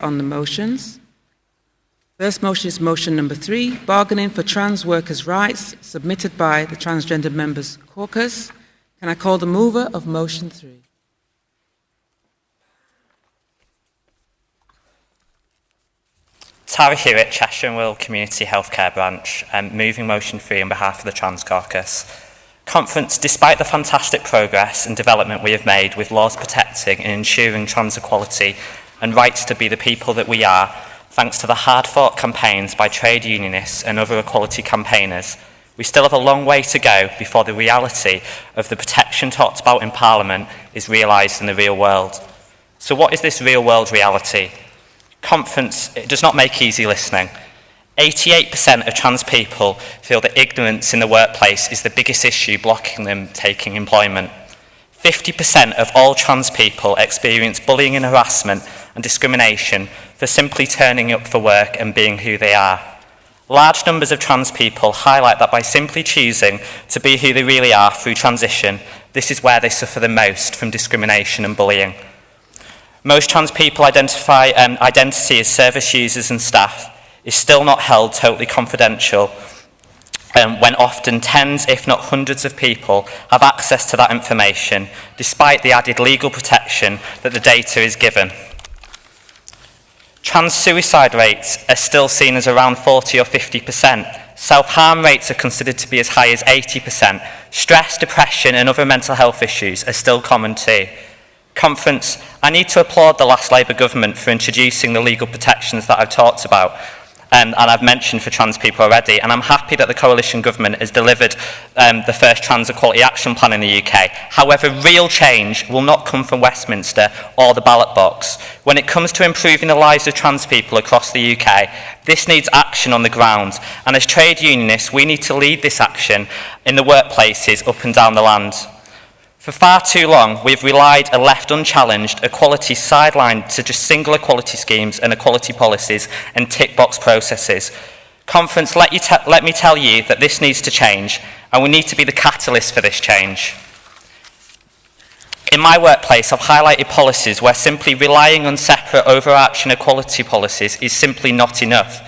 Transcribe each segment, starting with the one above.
on the motions. First motion is motion number 3, bargaining for trans workers' rights, submitted by the Transgender Members Caucus. Can I call the mover of motion 3? Hewitt, Cheshire and Wirral Community Healthcare Branch, moving motion 3 on behalf of the Trans Caucus. Conference, despite the fantastic progress and development we have made with laws protecting and ensuring trans equality and rights to be the people that we are, thanks to the hard-fought campaigns by trade unionists and other equality campaigners, we still have a long way to go before the reality of the protection talked about in Parliament is realised in the real world. So what is this real-world reality? Conference, it does not make easy listening. 88% of trans people feel that ignorance in the workplace is the biggest issue blocking them taking employment. 50% of all trans people experience bullying and harassment and discrimination for simply turning up for work and being who they are. Large numbers of trans people highlight that by simply choosing to be who they really are through transition, this is where they suffer the most from discrimination and bullying. Most trans people identify identity as service users and staff is still not held totally confidential, when often tens, if not hundreds of people have access to that information, despite the added legal protection that the data is given. Trans suicide rates are still seen as around 40 or 50%. Self-harm rates are considered to be as high as 80%. Stress, depression and other mental health issues are still common too. Conference, I need to applaud the last Labour government for introducing the legal protections that I've talked about and I've mentioned for trans people already, and I'm happy that the coalition government has delivered the first trans equality action plan in the UK. However, real change will not come from Westminster or the ballot box. When it comes to improving the lives of trans people across the UK, this needs action on the ground, and as trade unionists, we need to lead this action in the workplaces up and down the land. For far too long, we've relied and left unchallenged equality sidelined to just single equality schemes and equality policies and tick box processes. Conference, let me tell you that this needs to change, and we need to be the catalyst for this change. In my workplace, I've highlighted policies where simply relying on separate overarching equality policies is simply not enough.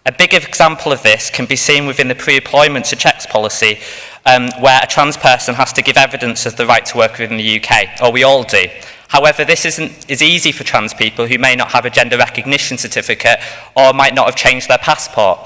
A big example of this can be seen within the pre-employment to checks policy, where a trans person has to give evidence of the right to work within the UK, or we all do. However, this isn't as easy for trans people who may not have a gender recognition certificate or might not have changed their passport.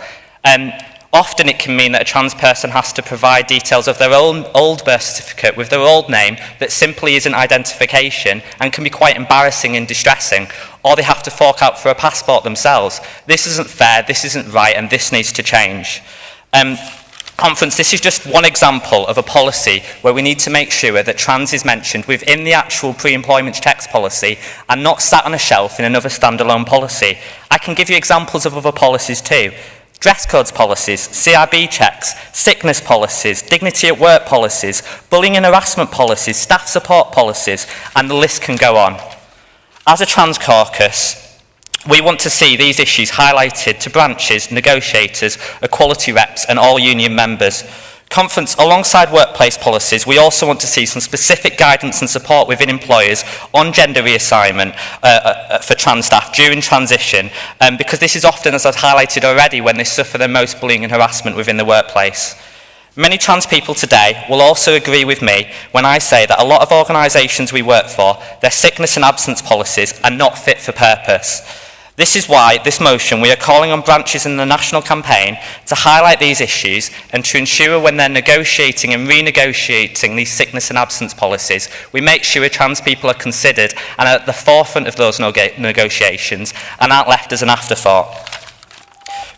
Often it can mean that a trans person has to provide details of their own old birth certificate with their old name that simply isn't identification and can be quite embarrassing and distressing, or they have to fork out for a passport themselves. This isn't fair, this isn't right, and this needs to change. Conference, this is just one example of a policy where we need to make sure that trans is mentioned within the actual pre-employment checks policy and not sat on a shelf in another standalone policy. I can give you examples of other policies too. Dress codes policies, CRB checks, sickness policies, dignity at work policies, bullying and harassment policies, staff support policies, and the list can go on. As a trans caucus, we want to see these issues highlighted to branches, negotiators, equality reps and all union members. Conference, alongside workplace policies, we also want to see some specific guidance and support within employers on gender reassignment for trans staff during transition, because this is often, as I've highlighted already, when they suffer the most bullying and harassment within the workplace. Many trans people today will also agree with me when I say that a lot of organisations we work for, their sickness and absence policies are not fit for purpose. This is why, this motion, we are calling on branches in the national campaign to highlight these issues and to ensure when they're negotiating and renegotiating these sickness and absence policies, we make sure trans people are considered and are at the forefront of those negotiations and aren't left as an afterthought.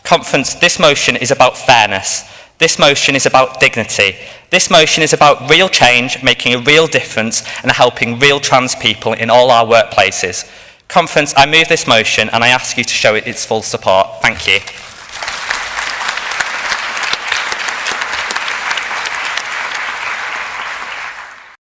Conference, this motion is about fairness. This motion is about dignity. This motion is about real change, making a real difference and helping real trans people in all our workplaces. Conference, I move this motion and I ask you to show it its full support. Thank you.